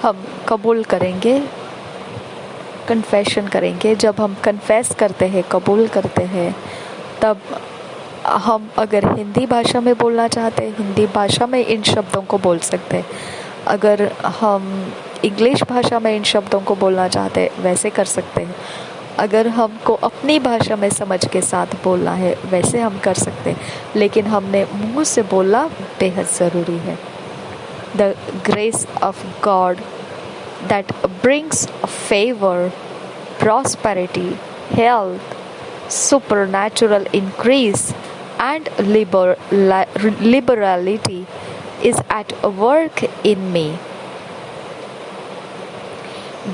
हम कबूल करेंगे, कन्फेशन करेंगे। जब हम कन्फेस करते हैं, कबूल करते हैं, तब हम अगर हिंदी भाषा में बोलना चाहते हैं, हिंदी भाषा में इन शब्दों को बोल सकते हैं। अगर हम इंग्लिश भाषा में इन शब्दों को बोलना चाहते हैं, वैसे कर सकते हैं। अगर हमको अपनी भाषा में समझ के साथ बोलना है, वैसे हम कर सकते हैं। लेकिन हमने मुंह से बोलना बेहद ज़रूरी है। The grace of God that brings favor, prosperity, health, supernatural increase, and liberality is at work in me.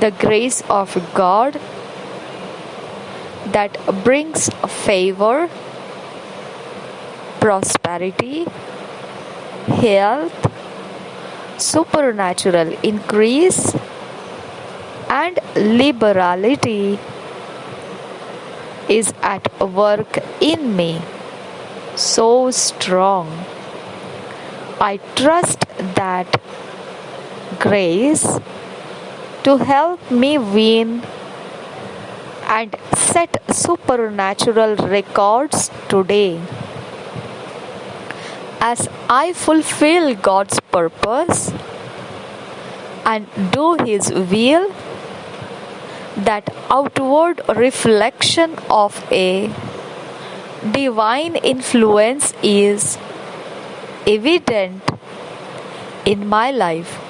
The grace of God that brings favor, prosperity, health, supernatural increase, and liberality is at work in me so strong. I trust that grace to help me win and set supernatural records today. As I fulfill God's purpose and do His will, that outward reflection of a divine influence is evident in my life.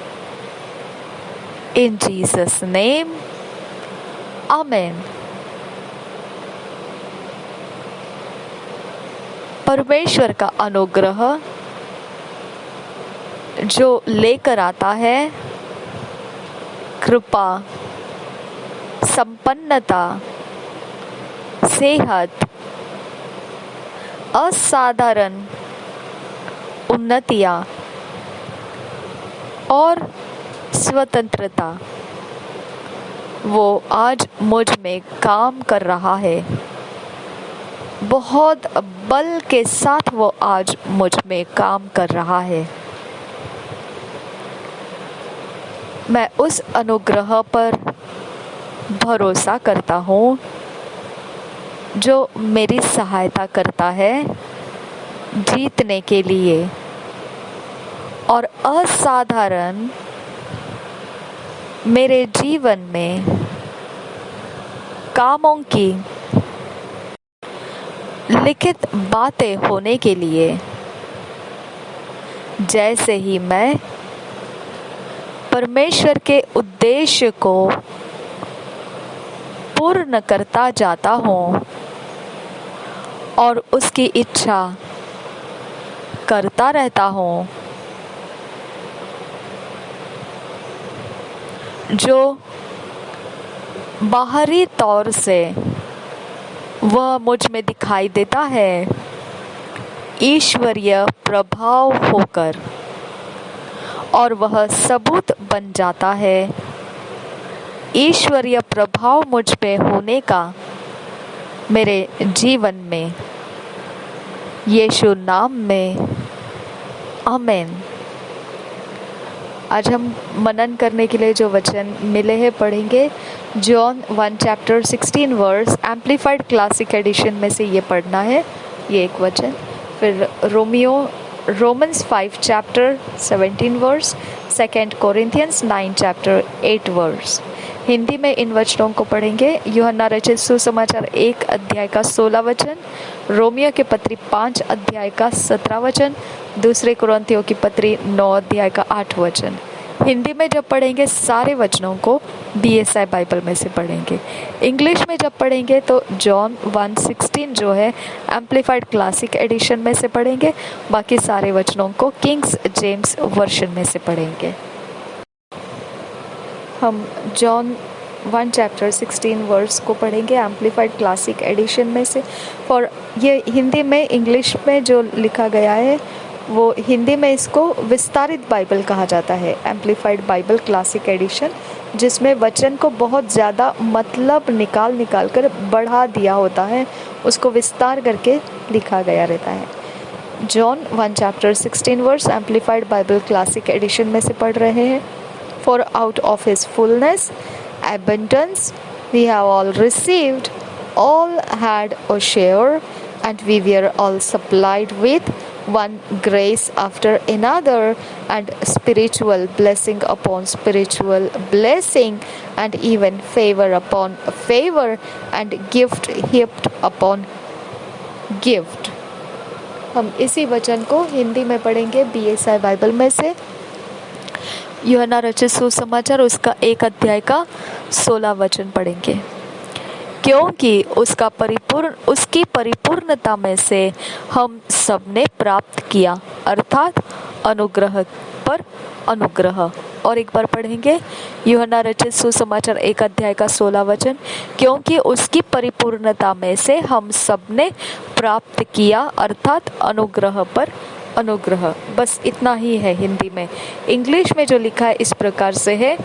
In Jesus' name, Amen. परमेश्वर का अनुग्रह जो लेकर आता है कृपा, संपन्नता, सेहत, असाधारण उन्नतियां और स्वतंत्रता, वो आज मुझ में काम कर रहा है। बहुत बल के साथ वो आज मुझ में काम कर रहा है। मैं उस अनुग्रह पर भरोसा करता हूँ जो मेरी सहायता करता है जीतने के लिए और असाधारण मेरे जीवन में कामों की लिखित बातें होने के लिए। जैसे ही मैं परमेश्वर के उद्देश्य को पूर्ण करता जाता हूँ और उसकी इच्छा करता रहता हूँ, जो बाहरी तौर से वह मुझ में दिखाई देता है, ईश्वरीय प्रभाव होकर और वह सबूत बन जाता है। ईश्वरीय प्रभाव मुझ पे होने का मेरे जीवन में, यीशु नाम में, आमीन। आज हम मनन करने के लिए जो वचन मिले हैं पढ़ेंगे। John 1 chapter 16 verse, amplified classic edition में से ये पढ़ना है, ये एक वचन। फिर Romans 5 chapter 17 verse, 2 Corinthians 9 chapter 8 verse. Hindi में इन वचनों को पढ़ेंगे। यूहन्ना रचित सुसमाचार 1 अध्याय का 16 वचन, रोमियो के पत्री 5 अध्याय का 17 वचन, दूसरे कुरिन्थियों की पत्री 9 अध्याय का 8 वचन। हिंदी में जब पढ़ेंगे सारे वचनों को BSI बाइबल में से पढ़ेंगे। इंग्लिश में जब पढ़ेंगे तो जॉन 1:16 जो है एम्पलीफाइड क्लासिक एडिशन में से पढ़ेंगे। बाकी सारे वचनों को किंग्स जेम्स वर्शन में से पढ़ेंगे। हम जॉन 1 चैप्टर 16 वर्स को पढ़ेंगे एम्पलीफाइड क्लासिक एडिशन में से। और ये हिंदी में, इंग्लिश में जो लिखा गया है वो हिंदी में इसको विस्तारित बाइबल कहा जाता है, एम्पलीफाइड बाइबल क्लासिक एडिशन, जिसमें वचन को बहुत ज़्यादा मतलब निकाल कर बढ़ा दिया होता है, उसको विस्तार करके लिखा गया रहता है। John 1 chapter 16 verse amplified Bible classic edition में से पढ़ रहे हैं। For out of his fullness, abundance, we have all received, all had a share, and we were all supplied with one grace after another, and spiritual blessing upon spiritual blessing, and even favor upon favor, and gift heaped upon gift. हम इसी वचन को हिंदी में पढ़ेंगे BSI Bible में से। यूहन्ना रचित सुसमाचार उसका 1 अध्याय का 16 वचन पढ़ेंगे। क्योंकि उसकी परिपूर्णता में से हम सबने प्राप्त किया, अर्थात अनुग्रह पर अनुग्रह। और एक बार पढ़ेंगे यूहन्ना रचित सुसमाचार 1 अध्याय का 16 वचन। क्योंकि उसकी परिपूर्णता में से हम सबने प्राप्त किया, अर्थात अनुग्रह पर अनुग्रह। बस इतना ही है हिंदी में। इंग्लिश में जो लिखा है इस प्रकार से है,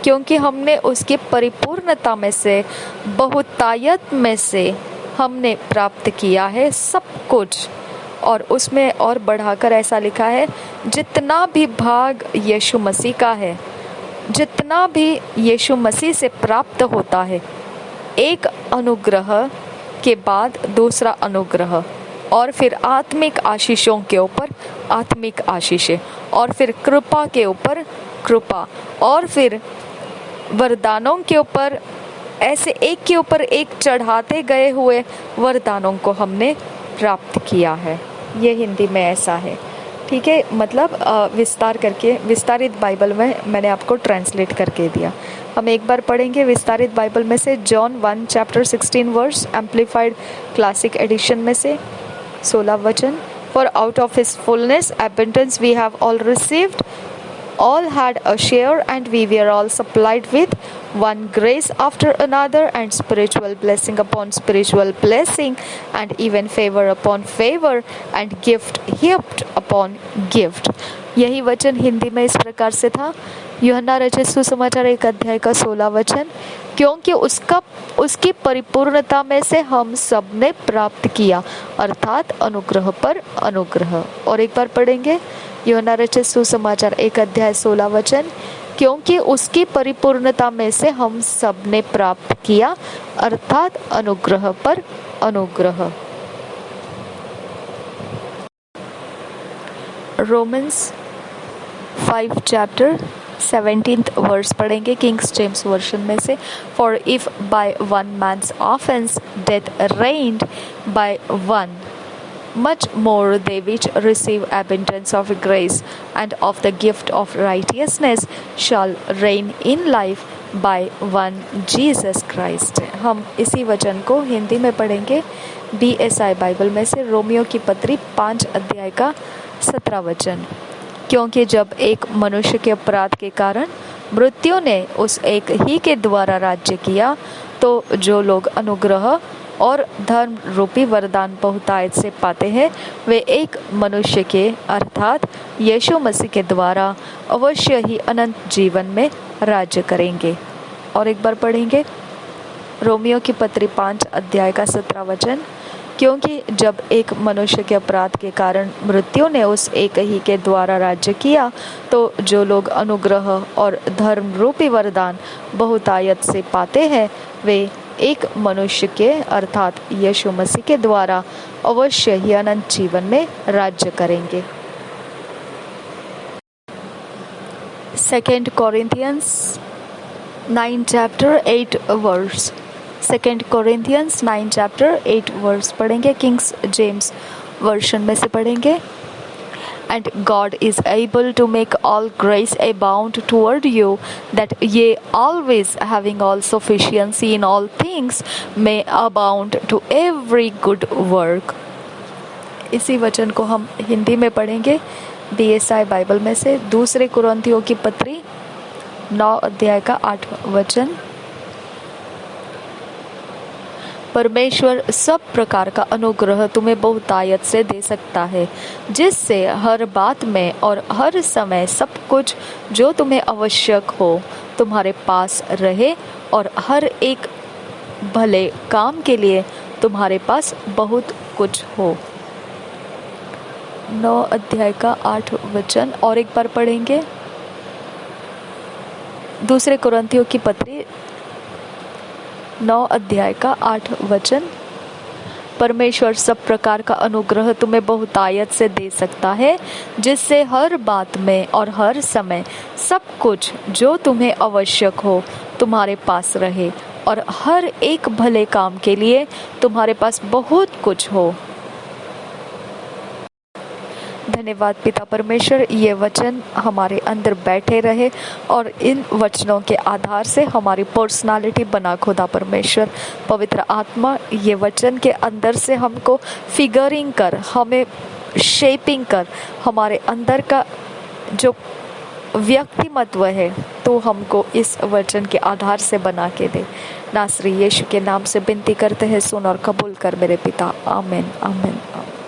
क्योंकि हमने उसकी परिपूर्णता में से, बहुतायत में से हमने प्राप्त किया है सब कुछ। और उसमें और बढ़ाकर ऐसा लिखा है, जितना भी भाग यीशु मसीह का है, जितना भी यीशु मसीह से प्राप्त होता है, एक अनुग्रह के बाद दूसरा अनुग्रह, और फिर आत्मिक आशीषों के ऊपर आत्मिक आशीषें, और फिर कृपा के ऊपर कृपा, और फिर वरदानों के ऊपर, ऐसे एक के ऊपर एक चढ़ाते गए हुए वरदानों को हमने प्राप्त किया है। ये हिंदी में ऐसा है, ठीक है। मतलब विस्तार करके, विस्तारित बाइबल में मैंने आपको ट्रांसलेट करके दिया। हम एक बार पढ़ेंगे विस्तारित बाइबल में से John 1 chapter 16 verse, amplified classic edition में से 16 वचन। For out of his fullness abundance we have all received, all had a share, and we were all supplied with one grace after another, and spiritual blessing upon spiritual blessing, and even favor upon favor, and gift heaped upon gift। यही वचन हिंदी में इस प्रकार से था। यूहन्ना रचित सुसमाचार 1 अध्याय का 16 वचन। क्योंकि उसकी परिपूर्णता में से हम सब ने प्राप्त किया, अर्थात अनुग्रह पर अनुग्रह। और एक बार पढ़ेंगे यूहन्ना रचित सुसमाचार 1 अध्याय 16 वचन। क्योंकि उसकी परिपूर्णता में से हम सब ने प्राप्त किया, अर्थात अनुग्रह पर अनुग्रह। रोमन्स 5 चैप्टर 17th वर्स पढ़ेंगे किंग्स जेम्स वर्जन में से। For if by one man's offence death reigned by one, much more they which receive abundance of grace and of the gift of righteousness shall reign in life by one Jesus Christ। हम इसी वचन को हिंदी में पढ़ेंगे BSI Bible में से। Romeo की पत्री 5 अध्याय का 17 वचन। क्योंकि जब एक मनुष्य के अपराध के कारण मृत्यु ने उस एक ही के द्वारा राज्य किया, तो जो लोग अनुग्रह और धर्म रूपी वरदान बहुतायत से पाते हैं, वे एक मनुष्य के अर्थात यीशु मसीह के द्वारा अवश्य ही अनंत जीवन में राज्य करेंगे। और एक बार पढ़ेंगे रोमियो की पत्री 5 अध्याय का 17 वचन। क्योंकि जब एक मनुष्य के अपराध के कारण मृत्यु ने उस एक ही के द्वारा राज्य किया, तो जो लोग अनुग्रह और धर्म रूपी वरदान बहुतायत से पाते हैं, वे एक मनुष्य के अर्थात यीशु मसीह के द्वारा अवश्य ही अनंत जीवन में राज्य करेंगे। 2 Corinthians 9 chapter 8 verse। 2 Corinthians 9 chapter 8 verse पढ़ेंगे किंग्स जेम्स वर्जन में से पढ़ेंगे। And God is able to make all grace abound toward you, that ye always having all sufficiency in all things may abound to every good work। इसी वचन को हम हिंदी में पढ़ेंगे BSI बाइबल में से। 2 कुरिन्थियों की पत्री 9 अध्याय का 8 वचन। परमेश्वर सब प्रकार का अनुग्रह तुम्हें बहुतायत से दे सकता है, जिससे हर बात में और हर समय सब कुछ जो तुम्हें आवश्यक हो तुम्हारे पास रहे, और हर एक भले काम के लिए तुम्हारे पास बहुत कुछ हो। 9 अध्याय का 8 वचन और एक बार पढ़ेंगे। दूसरे कुरिन्थियों की पत्री 9 अध्याय का 8 वचन। परमेश्वर सब प्रकार का अनुग्रह तुम्हें बहुतायत से दे सकता है, जिससे हर बात में और हर समय सब कुछ जो तुम्हें आवश्यक हो तुम्हारे पास रहे, और हर एक भले काम के लिए तुम्हारे पास बहुत कुछ हो। धन्यवाद पिता परमेश्वर, ये वचन हमारे अंदर बैठे रहे और इन वचनों के आधार से हमारी पर्सनालिटी बना खुदा परमेश्वर। पवित्र आत्मा ये वचन के अंदर से हमको फिगरिंग कर, हमें शेपिंग कर, हमारे अंदर का जो व्यक्तिमत्व है तो हमको इस वचन के आधार से बना के दे। नासरी यीशु के नाम से विनती करते हैं, सुन और कबूल कर मेरे पिता। आमीन आमीन आमीन।